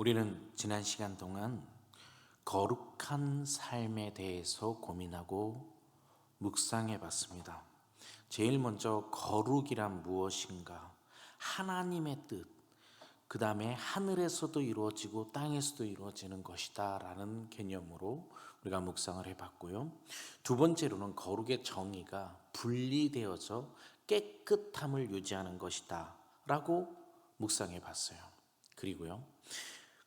우리는 지난 시간 동안 거룩한 삶에 대해서 고민하고 묵상해 봤습니다. 제일 먼저 거룩이란 무엇인가? 하나님의 뜻, 그 다음에 하늘에서도 이루어지고 땅에서도 이루어지는 것이다 라는 개념으로 우리가 묵상을 해봤고요. 두 번째로는 거룩의 정의가 분리되어서 깨끗함을 유지하는 것이다 라고 묵상해 봤어요. 그리고요,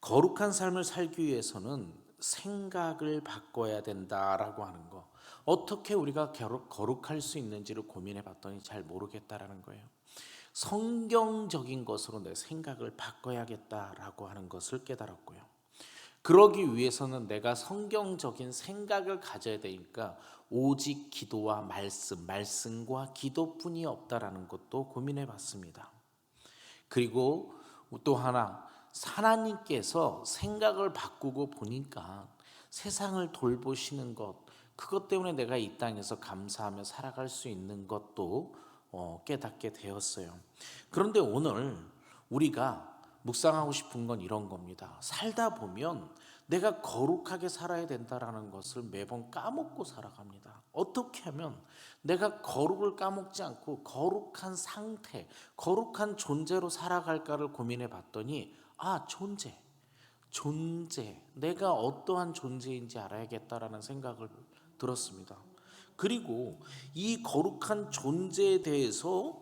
거룩한 삶을 살기 위해서는 생각을 바꿔야 된다라고 하는 거. 어떻게 우리가 거룩할 수 있는지를 고민해 봤더니 잘 모르겠다라는 거예요. 성경적인 것으로 내 생각을 바꿔야겠다라고 하는 것을 깨달았고요. 그러기 위해서는 내가 성경적인 생각을 가져야 되니까 오직 기도와 말씀과 기도뿐이 없다라는 것도 고민해 봤습니다. 그리고 또 하나, 하나님께서 생각을 바꾸고 보니까 세상을 돌보시는 것, 그것 때문에 내가 이 땅에서 감사하며 살아갈 수 있는 것도 깨닫게 되었어요. 그런데 오늘 우리가 묵상하고 싶은 건 이런 겁니다. 살다 보면 내가 거룩하게 살아야 된다라는 것을 매번 까먹고 살아갑니다. 어떻게 하면 내가 거룩을 까먹지 않고 거룩한 상태, 거룩한 존재로 살아갈까를 고민해 봤더니 존재, 내가 어떠한 존재인지 알아야겠다라는 생각을 들었습니다. 그리고 이 거룩한 존재에 대해서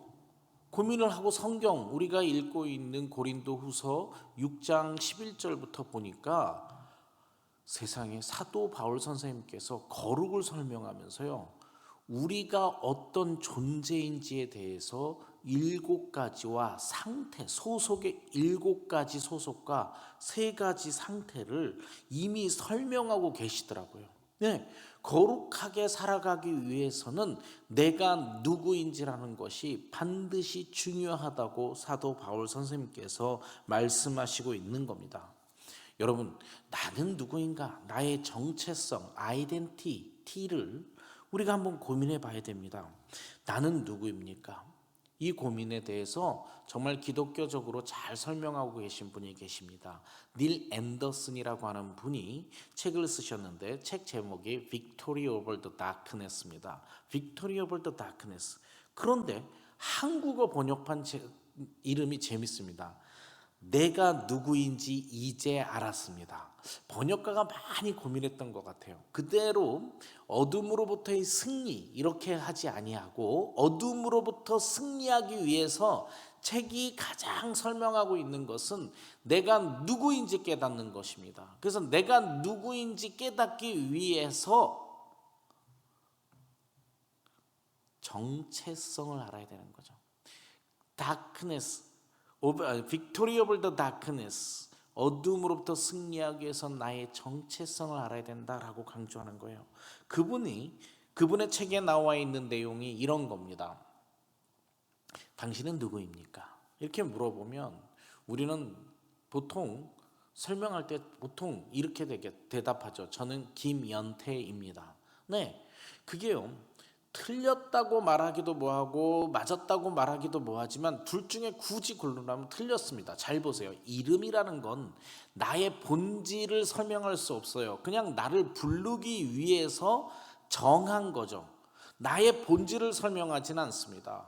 고민을 하고 성경 우리가 읽고 있는 고린도후서 6장 11절부터 보니까 세상에 사도 바울 선생님께서 거룩을 설명하면서요, 우리가 어떤 존재인지에 대해서 7가지와 상태, 소속의 7가지 소속과 3가지 상태를 이미 설명하고 계시더라고요. 네, 거룩하게 살아가기 위해서는 내가 누구인지라는 것이 반드시 중요하다고 사도 바울 선생님께서 말씀하시고 있는 겁니다. 여러분, 나는 누구인가? 나의 정체성, 아이덴티티를 우리가 한번 고민해 봐야 됩니다. 나는 누구입니까? 이 고민에 대해서 정말 기독교적으로 잘 설명하고 계신 분이 계십니다. 닐 앤더슨이라고 하는 분이 책을 쓰셨는데 책 제목이 Victory over the Darkness입니다. Victory over the Darkness. 그런데 한국어 번역판 이름이 재밌습니다. 내가 누구인지 이제 알았습니다. 번역가가 많이 고민했던 것 같아요. 그대로 어둠으로부터의 승리 이렇게 하지 아니하고 어둠으로부터 승리하기 위해서 책이 가장 설명하고 있는 것은 내가 누구인지 깨닫는 것입니다. 그래서 내가 누구인지 깨닫기 위해서 정체성을 알아야 되는 거죠. Darkness, Victory over the darkness, 어둠으로부터 승리하기 위해서 나의 정체성을 알아야 된다라고 강조하는 거예요. 그분의 책에 나와 있는 내용이 이런 겁니다. 당신은 누구입니까? 이렇게 물어보면 우리는 보통 설명할 때 보통 이렇게 대답하죠. 저는 김연태입니다. 네, 그게요, 틀렸다고 말하기도 뭐하고 맞았다고 말하기도 뭐하지만 둘 중에 굳이 고르라면 틀렸습니다. 잘 보세요. 이름이라는 건 나의 본질을 설명할 수 없어요. 그냥 나를 부르기 위해서 정한 거죠. 나의 본질을 설명하지는 않습니다.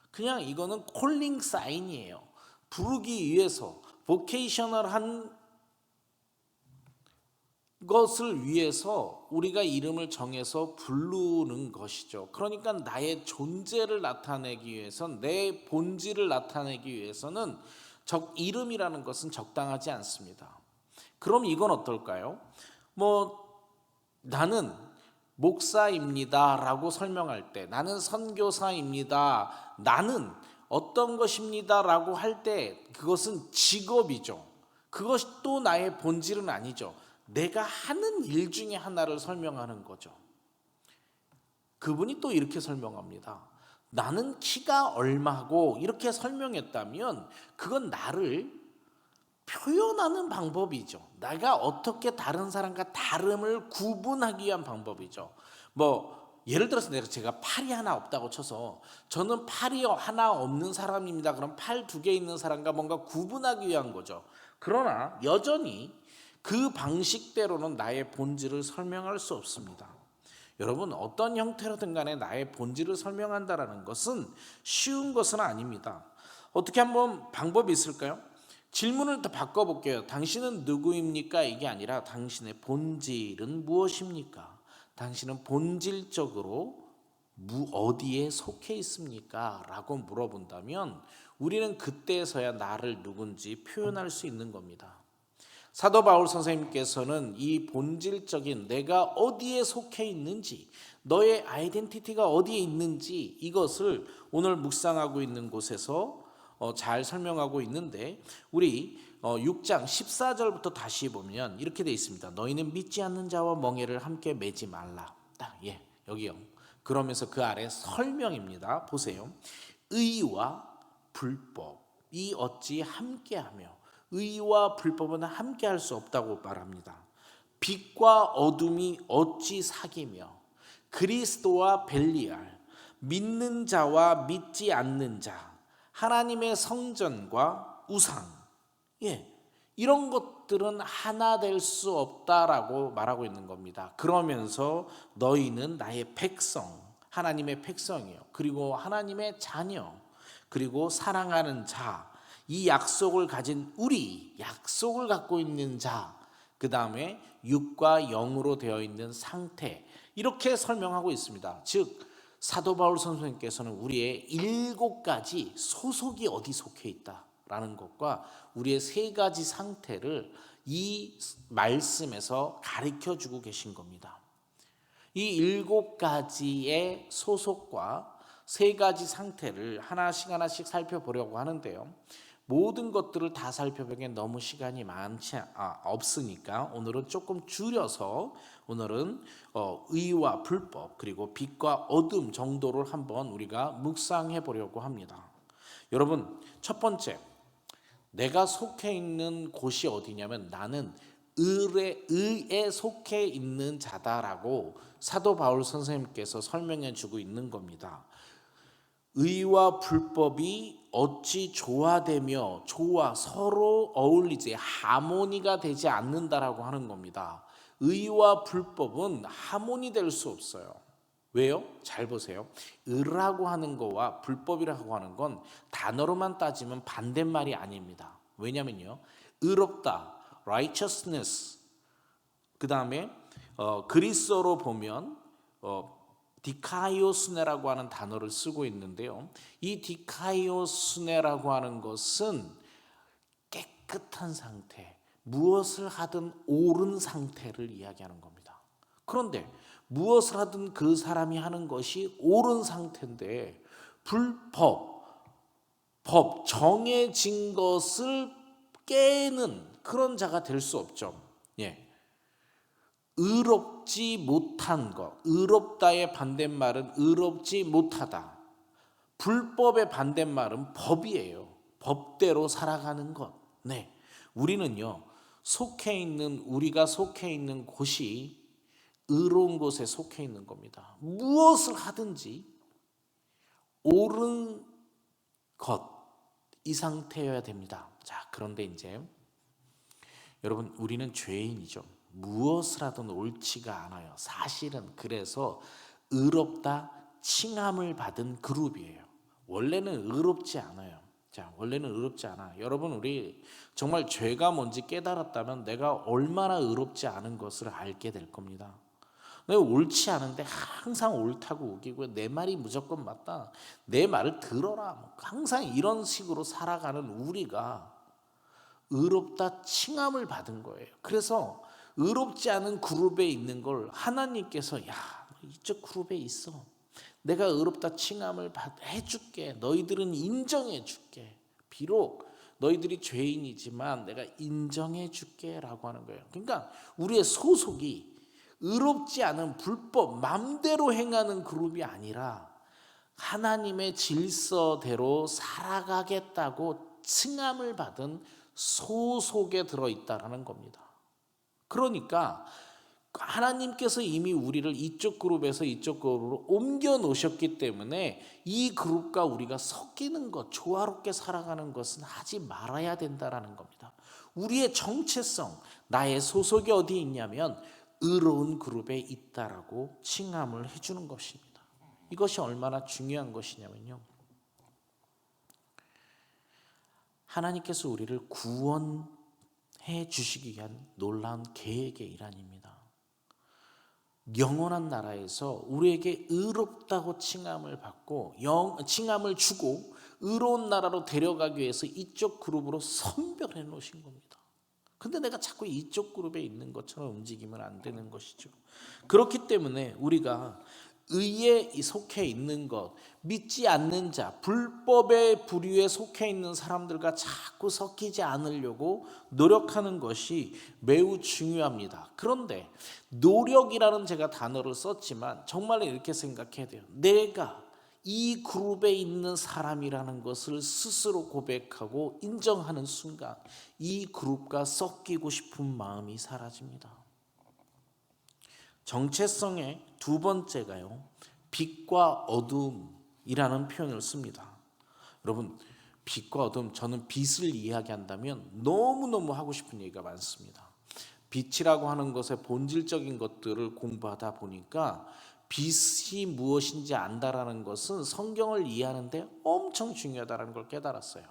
그냥 이거는 콜링 사인이에요. 부르기 위해서 보케이셔널한 것을 위해서 우리가 이름을 정해서 부르는 것이죠. 그러니까 나의 존재를 나타내기 위해선, 내 본질을 나타내기 위해서는 이름이라는 것은 적당하지 않습니다. 그럼 이건 어떨까요? 나는 목사입니다 라고 설명할 때, 나는 선교사입니다, 나는 어떤 것입니다 라고 할 때 그것은 직업이죠. 그것이 또 나의 본질은 아니죠. 내가 하는 일 중에 하나를 설명하는 거죠. 그분이 또 이렇게 설명합니다. 나는 키가 얼마고 이렇게 설명했다면 그건 나를 표현하는 방법이죠. 내가 어떻게 다른 사람과 다름을 구분하기 위한 방법이죠. 예를 들어서 제가 팔이 하나 없다고 쳐서 저는 팔이 하나 없는 사람입니다. 그럼 팔 2개 있는 사람과 뭔가 구분하기 위한 거죠. 그러나 여전히 그 방식대로는 나의 본질을 설명할 수 없습니다. 여러분, 어떤 형태로든 간에 나의 본질을 설명한다라는 것은 쉬운 것은 아닙니다. 어떻게 한번 방법이 있을까요? 질문을 더 바꿔볼게요. 당신은 누구입니까? 이게 아니라 당신의 본질은 무엇입니까? 당신은 본질적으로 어디에 속해 있습니까? 라고 물어본다면 우리는 그때서야 나를 누군지 표현할 수 있는 겁니다. 사도 바울 선생님께서는 이 본질적인 내가 어디에 속해 있는지, 너의 아이덴티티가 어디에 있는지, 이것을 오늘 묵상하고 있는 곳에서 잘 설명하고 있는데, 우리 6장 14절부터 다시 보면 이렇게 되어 있습니다. 너희는 믿지 않는 자와 멍에를 함께 매지 말라. 여기요. 그러면서 그 아래 설명입니다. 보세요. 의와 불법이 어찌 함께하며, 의와 불법은 함께할 수 없다고 말합니다. 빛과 어둠이 어찌 사귀며, 그리스도와 벨리알, 믿는 자와 믿지 않는 자, 하나님의 성전과 우상, 이런 것들은 하나 될 수 없다라고 말하고 있는 겁니다. 그러면서 너희는 나의 백성, 하나님의 백성이요, 그리고 하나님의 자녀, 그리고 사랑하는 자, 이 약속을 가진 우리, 약속을 갖고 있는 자, 그 다음에 육과 영으로 되어 있는 상태, 이렇게 설명하고 있습니다. 즉 사도 바울 선생님께서는 우리의 7가지 소속이 어디 속해 있다라는 것과 우리의 3가지 상태를 이 말씀에서 가르쳐 주고 계신 겁니다. 이 7가지의 소속과 3가지 상태를 하나씩 살펴보려고 하는데요. 모든 것들을 다 살펴보기엔 너무 시간이 없으니까 오늘은 조금 줄여서 오늘은 의와 불법, 그리고 빛과 어둠 정도를 한번 우리가 묵상해 보려고 합니다. 여러분, 첫 번째, 내가 속해 있는 곳이 어디냐면 나는 의에 속해 있는 자다라고 사도 바울 선생님께서 설명해 주고 있는 겁니다. 의와 불법이 어찌 조화되며 서로 어울리지 하모니가 되지 않는다라고 하는 겁니다. 의와 불법은 하모니 될 수 없어요. 왜요? 잘 보세요. 의라고 하는 거와 불법이라고 하는 건 단어로만 따지면 반대말이 아닙니다. 왜냐면요, 의롭다, righteousness, 그 다음에 그리스어로 보면 디카이오스네라고 하는 단어를 쓰고 있는데요. 이 디카이오스네라고 하는 것은 깨끗한 상태, 무엇을 하든 옳은 상태를 이야기하는 겁니다. 그런데 무엇을 하든 그 사람이 하는 것이 옳은 상태인데 법, 정해진 것을 깨는 그런 자가 될 수 없죠. 의롭지 못한 것, 의롭다의 반대말은 의롭지 못하다. 불법의 반대말은 법이에요. 법대로 살아가는 것. 우리는요, 우리가 속해 있는 곳이 의로운 곳에 속해 있는 겁니다. 무엇을 하든지 옳은 것, 이 상태여야 됩니다. 자, 그런데 이제 여러분, 우리는 죄인이죠. 무엇을 하든 옳지가 않아요. 사실은 그래서 의롭다 칭함을 받은 그룹이에요. 원래는 의롭지 않아요. 원래는 의롭지 않아. 여러분, 우리 정말 죄가 뭔지 깨달았다면 내가 얼마나 의롭지 않은 것을 알게 될 겁니다. 내가 옳지 않은데 항상 옳다고 우기고 내 말이 무조건 맞다, 내 말을 들어라, 항상 이런 식으로 살아가는 우리가 의롭다 칭함을 받은 거예요. 그래서 의롭지 않은 그룹에 있는 걸 하나님께서 이쪽 그룹에 있어, 내가 의롭다 칭함을 해줄게, 너희들은 인정해줄게, 비록 너희들이 죄인이지만 내가 인정해줄게 라고 하는 거예요. 그러니까 우리의 소속이 의롭지 않은 불법 맘대로 행하는 그룹이 아니라 하나님의 질서대로 살아가겠다고 칭함을 받은 소속에 들어있다라는 겁니다. 그러니까 하나님께서 이미 우리를 이쪽 그룹에서 이쪽 그룹으로 옮겨 놓으셨기 때문에 이 그룹과 우리가 섞이는 것, 조화롭게 살아가는 것은 하지 말아야 된다라는 겁니다. 우리의 정체성, 나의 소속이 어디 있냐면 의로운 그룹에 있다라고 칭함을 해주는 것입니다. 이것이 얼마나 중요한 것이냐면요, 하나님께서 우리를 구원해 주시기 위한 놀라운 계획의 일환입니다. 영원한 나라에서 우리에게 의롭다고 칭함을 받고 칭함을 주고 의로운 나라로 데려가기 위해서 이쪽 그룹으로 선별해 놓으신 겁니다. 근데 내가 자꾸 이쪽 그룹에 있는 것처럼 움직이면 안 되는 것이죠. 그렇기 때문에 우리가 의에 속해 있는 것, 믿지 않는 자, 불법의 부류에 속해 있는 사람들과 자꾸 섞이지 않으려고 노력하는 것이 매우 중요합니다. 그런데 노력이라는 제가 단어를 썼지만 정말 이렇게 생각해야 돼요. 내가 이 그룹에 있는 사람이라는 것을 스스로 고백하고 인정하는 순간 이 그룹과 섞이고 싶은 마음이 사라집니다. 정체성의 두 번째가요, 빛과 어둠이라는 표현을 씁니다. 여러분, 빛과 어둠, 저는 빛을 이야기한다면 너무너무 하고 싶은 얘기가 많습니다. 빛이라고 하는 것의 본질적인 것들을 공부하다 보니까 빛이 무엇인지 안다라는 것은 성경을 이해하는데 엄청 중요하다는 걸 깨달았어요.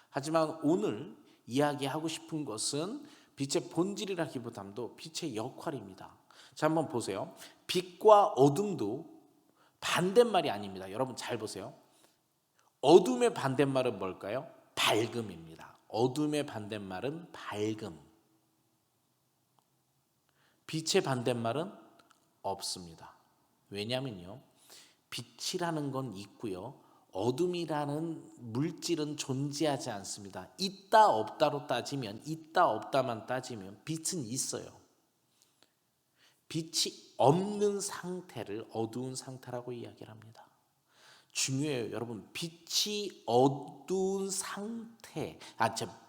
하지만 오늘 이야기하고 싶은 것은 빛의 본질이라기보다도 빛의 역할입니다. 자, 한번 보세요. 빛과 어둠도 반대말이 아닙니다. 여러분 잘 보세요. 어둠의 반대말은 뭘까요? 밝음입니다. 어둠의 반대말은 밝음. 빛의 반대말은 없습니다. 왜냐면요, 빛이라는 건 있고요, 어둠이라는 물질은 존재하지 않습니다. 있다 없다로 따지면, 있다 없다만 따지면 빛은 있어요. 빛이 없는 상태를 어두운 상태라고 이야기를 합니다. 중요해요, 여러분. 빛이 어두운 상태,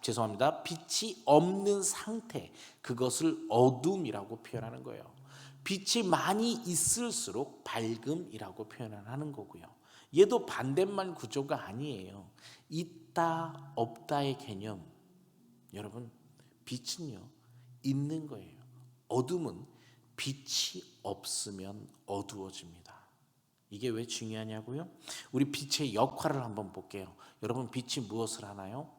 죄송합니다. 빛이 없는 상태, 그것을 어둠이라고 표현하는 거예요. 빛이 많이 있을수록 밝음이라고 표현하는 거고요. 얘도 반대말 구조가 아니에요. 있다 없다의 개념. 여러분, 빛은요, 있는 거예요. 어둠은 빛이 없으면 어두워집니다. 이게 왜 중요하냐고요? 우리 빛의 역할을 한번 볼게요. 여러분, 빛이 무엇을 하나요?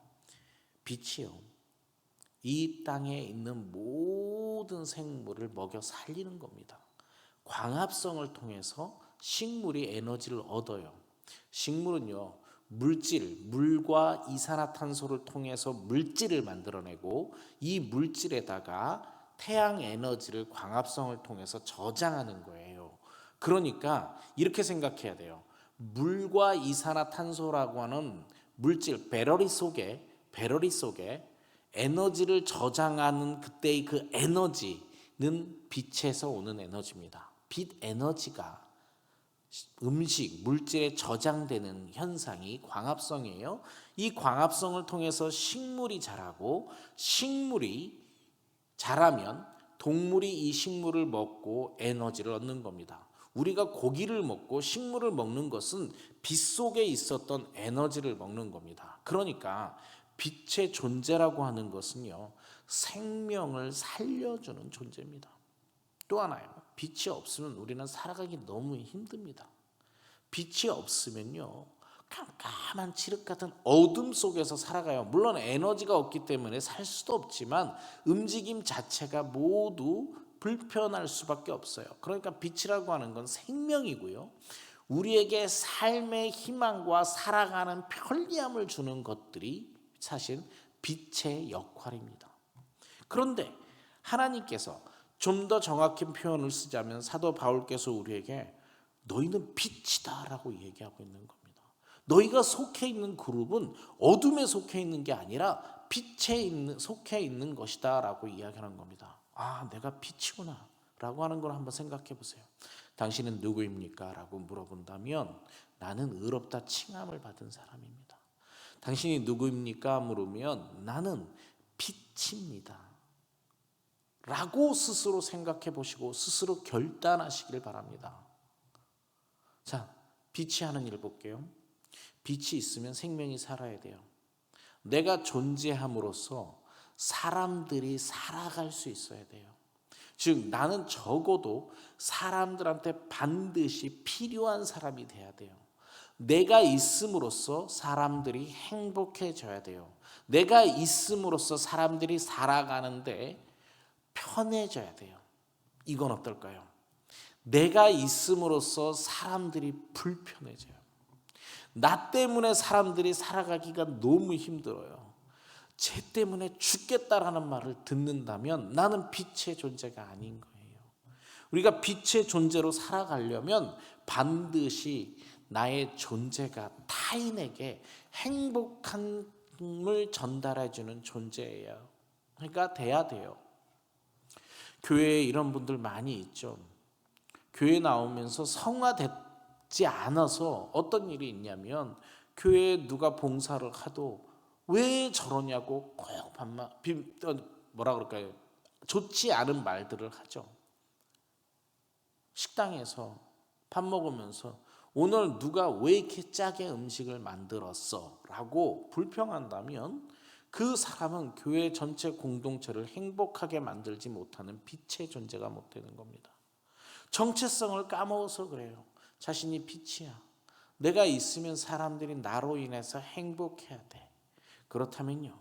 빛이요, 이 땅에 있는 모든 생물을 먹여 살리는 겁니다. 광합성을 통해서 식물이 에너지를 얻어요. 식물은요, 물과 이산화탄소를 통해서 물질을 만들어내고 이 물질에다가 태양 에너지를 광합성을 통해서 저장하는 거예요. 그러니까 이렇게 생각해야 돼요. 물과 이산화탄소라고 하는 물질, 배러리 속에 에너지를 저장하는 그때의 그 에너지는 빛에서 오는 에너지입니다. 빛 에너지가 음식, 물질에 저장되는 현상이 광합성이에요. 이 광합성을 통해서 식물이 자라고, 식물이 자라면 동물이 이 식물을 먹고 에너지를 얻는 겁니다. 우리가 고기를 먹고 식물을 먹는 것은 빛 속에 있었던 에너지를 먹는 겁니다. 그러니까 빛의 존재라고 하는 것은요, 생명을 살려주는 존재입니다. 또 하나요, 빛이 없으면 우리는 살아가기 너무 힘듭니다. 빛이 없으면요, 깜깜한 칠흑 같은 어둠 속에서 살아가요. 물론 에너지가 없기 때문에 살 수도 없지만 움직임 자체가 모두 불편할 수밖에 없어요. 그러니까 빛이라고 하는 건 생명이고요, 우리에게 삶의 희망과 살아가는 편리함을 주는 것들이 사실 빛의 역할입니다. 그런데 하나님께서 좀 더 정확한 표현을 쓰자면 사도 바울께서 우리에게 너희는 빛이다 라고 얘기하고 있는 겁니다. 너희가 속해 있는 그룹은 어둠에 속해 있는 게 아니라 빛에 속해 있는 것이다 라고 이야기하는 겁니다. 아, 내가 빛이구나 라고 하는 걸 한번 생각해 보세요. 당신은 누구입니까? 라고 물어본다면 나는 의롭다 칭함을 받은 사람입니다. 당신이 누구입니까? 물으면 나는 빛입니다. 라고 스스로 생각해 보시고 스스로 결단하시길 바랍니다. 자, 빛이 하는 일 볼게요. 빛이 있으면 생명이 살아야 돼요. 내가 존재함으로써 사람들이 살아갈 수 있어야 돼요. 즉 나는 적어도 사람들한테 반드시 필요한 사람이 돼야 돼요. 내가 있음으로써 사람들이 행복해져야 돼요. 내가 있음으로써 사람들이 살아가는데 편해져야 돼요. 이건 어떨까요? 내가 있음으로써 사람들이 불편해져요. 나 때문에 사람들이 살아가기가 너무 힘들어요. 쟤 때문에 죽겠다라는 말을 듣는다면 나는 빛의 존재가 아닌 거예요. 우리가 빛의 존재로 살아가려면 반드시 나의 존재가 타인에게 행복함을 전달해주는 존재예요. 그러니까 돼야 돼요. 교회에 이런 분들 많이 있죠. 교회 나오면서 성화되지 않아서 어떤 일이 있냐면 교회에 누가 봉사를 하도 왜 저러냐고 꼭 뭐라 그럴까요? 좋지 않은 말들을 하죠. 식당에서 밥 먹으면서 오늘 누가 왜 이렇게 짜게 음식을 만들었어? 라고 불평한다면 그 사람은 교회 전체 공동체를 행복하게 만들지 못하는 빛의 존재가 못 되는 겁니다. 정체성을 까먹어서 그래요. 자신이 빛이야. 내가 있으면 사람들이 나로 인해서 행복해야 돼. 그렇다면요,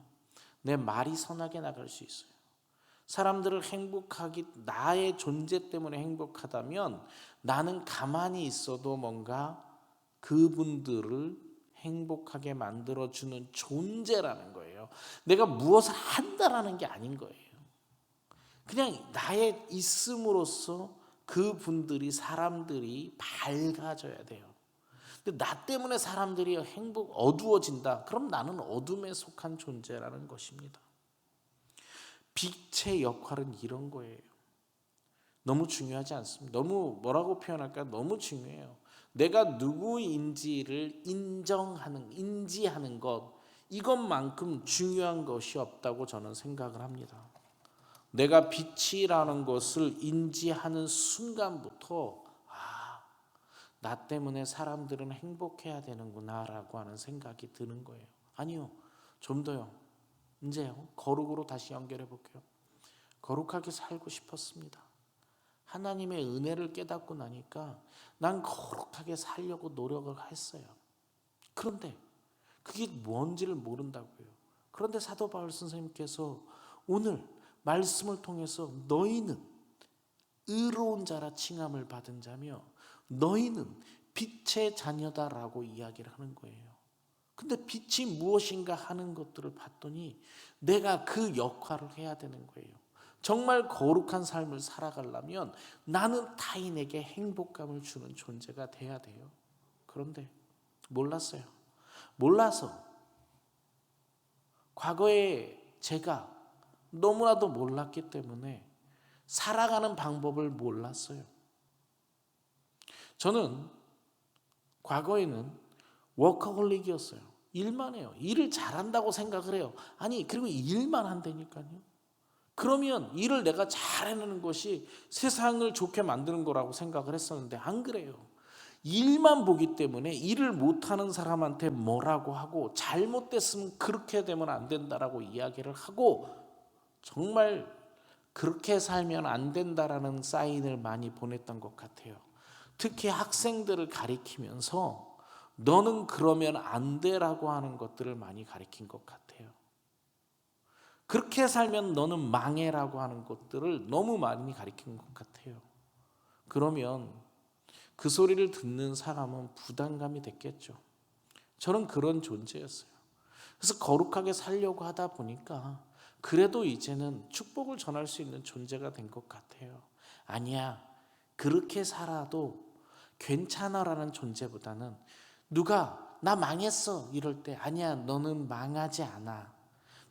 내 말이 선하게 나갈 수 있어요. 사람들을 행복하기, 나의 존재 때문에 행복하다면 나는 가만히 있어도 뭔가 그분들을 행복하게 만들어주는 존재라는 거예요. 내가 무엇을 한다라는 게 아닌 거예요. 그냥 나의 있음으로써 그분들이, 사람들이 밝아져야 돼요. 근데 나 때문에 사람들이 어두워진다. 그럼 나는 어둠에 속한 존재라는 것입니다. 빛의 역할은 이런 거예요. 너무 중요하지 않습니다. 너무 뭐라고 표현할까? 너무 중요해요. 내가 누구인지를 인지하는 것, 이것만큼 중요한 것이 없다고 저는 생각을 합니다. 내가 빛이라는 것을 인지하는 순간부터 나 때문에 사람들은 행복해야 되는구나 라고 하는 생각이 드는 거예요. 아니요, 좀 더요. 이제요, 거룩으로 다시 연결해 볼게요. 거룩하게 살고 싶었습니다. 하나님의 은혜를 깨닫고 나니까 난 거룩하게 살려고 노력을 했어요. 그런데 그게 뭔지를 모른다고요. 그런데 사도 바울 선생님께서 오늘 말씀을 통해서 너희는 의로운 자라 칭함을 받은 자며 너희는 빛의 자녀다라고 이야기를 하는 거예요. 근데 빛이 무엇인가 하는 것들을 봤더니 내가 그 역할을 해야 되는 거예요. 정말 거룩한 삶을 살아가려면 나는 타인에게 행복감을 주는 존재가 돼야 돼요. 그런데 몰랐어요. 몰라서 과거에 제가 너무나도 몰랐기 때문에 살아가는 방법을 몰랐어요. 저는 과거에는 워커홀릭이었어요. 일만 해요. 일을 잘한다고 생각을 해요. 아니, 그리고 일만 한다니까요. 그러면 일을 내가 잘해내는 것이 세상을 좋게 만드는 거라고 생각을 했었는데 안 그래요. 일만 보기 때문에 일을 못하는 사람한테 뭐라고 하고 잘못됐으면 그렇게 되면 안 된다라고 이야기를 하고 정말 그렇게 살면 안 된다라는 사인을 많이 보냈던 것 같아요. 특히 학생들을 가리키면서 너는 그러면 안 돼라고 하는 것들을 많이 가리킨 것 같아요. 그렇게 살면 너는 망해라고 하는 것들을 너무 많이 가리킨 것 같아요. 그러면 그 소리를 듣는 사람은 부담감이 됐겠죠. 저는 그런 존재였어요. 그래서 거룩하게 살려고 하다 보니까 그래도 이제는 축복을 전할 수 있는 존재가 된 것 같아요. 아니야, 그렇게 살아도 괜찮아라는 존재보다는 누가 나 망했어 이럴 때 아니야, 너는 망하지 않아.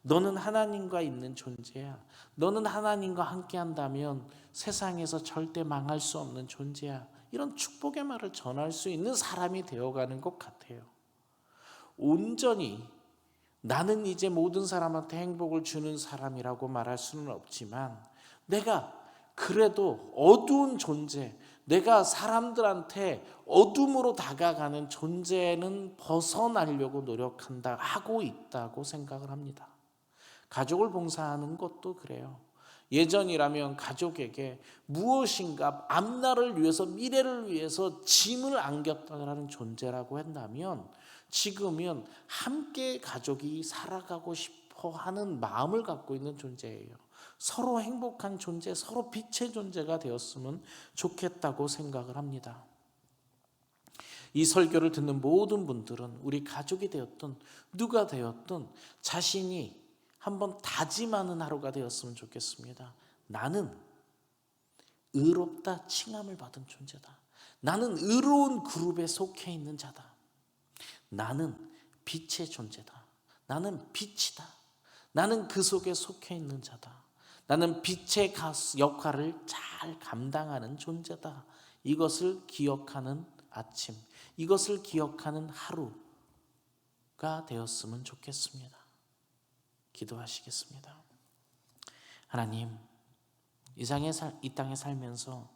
너는 하나님과 있는 존재야. 너는 하나님과 함께 한다면 세상에서 절대 망할 수 없는 존재야. 이런 축복의 말을 전할 수 있는 사람이 되어가는 것 같아요. 온전히 나는 이제 모든 사람한테 행복을 주는 사람이라고 말할 수는 없지만 내가 그래도 어두운 존재, 내가 사람들한테 어둠으로 다가가는 존재는 벗어나려고 노력한다, 하고 있다고 생각을 합니다. 가족을 봉사하는 것도 그래요. 예전이라면 가족에게 무엇인가 앞날을 위해서, 미래를 위해서 짐을 안겼다는 존재라고 한다면, 지금은 함께 가족이 살아가고 싶어 하는 마음을 갖고 있는 존재예요. 서로 행복한 존재, 서로 빛의 존재가 되었으면 좋겠다고 생각을 합니다. 이 설교를 듣는 모든 분들은 우리 가족이 되었든 누가 되었든 자신이 한번 다짐하는 하루가 되었으면 좋겠습니다. 나는 의롭다 칭함을 받은 존재다. 나는 의로운 그룹에 속해 있는 자다. 나는 빛의 존재다. 나는 빛이다. 나는 그 속에 속해 있는 자다. 나는 빛의 역할을 잘 감당하는 존재다. 이것을 기억하는 아침, 이것을 기억하는 하루가 되었으면 좋겠습니다. 기도하시겠습니다. 하나님, 이 땅에 살면서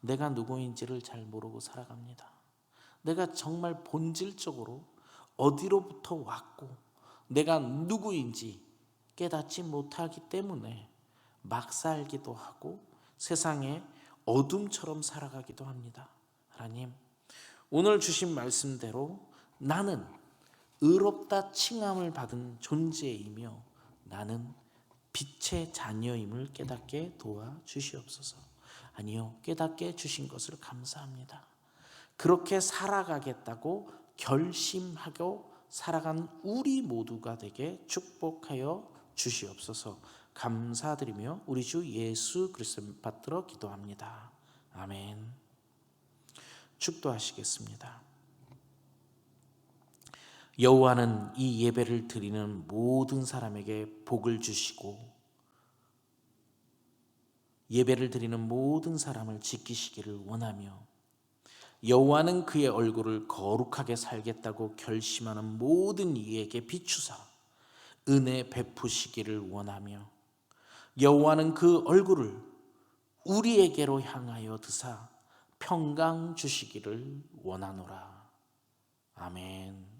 내가 누구인지를 잘 모르고 살아갑니다. 내가 정말 본질적으로 어디로부터 왔고 내가 누구인지 깨닫지 못하기 때문에 막 살기도 하고 세상에 어둠처럼 살아가기도 합니다. 하나님, 오늘 주신 말씀대로 나는 의롭다 칭함을 받은 존재이며 나는 빛의 자녀임을 깨닫게 도와주시옵소서. 아니요, 깨닫게 해주신 것을 감사합니다. 그렇게 살아가겠다고 결심하고 살아간 우리 모두가 되게 축복하여 주시옵소서. 감사드리며 우리 주 예수 그리스도를 받들어 기도합니다. 아멘. 축도하시겠습니다. 여호와는 이 예배를 드리는 모든 사람에게 복을 주시고 예배를 드리는 모든 사람을 지키시기를 원하며 여호와는 그의 얼굴을 거룩하게 살겠다고 결심하는 모든 이에게 비추사 은혜 베푸시기를 원하며 여호와는 그 얼굴을 우리에게로 향하여 드사 평강 주시기를 원하노라. 아멘.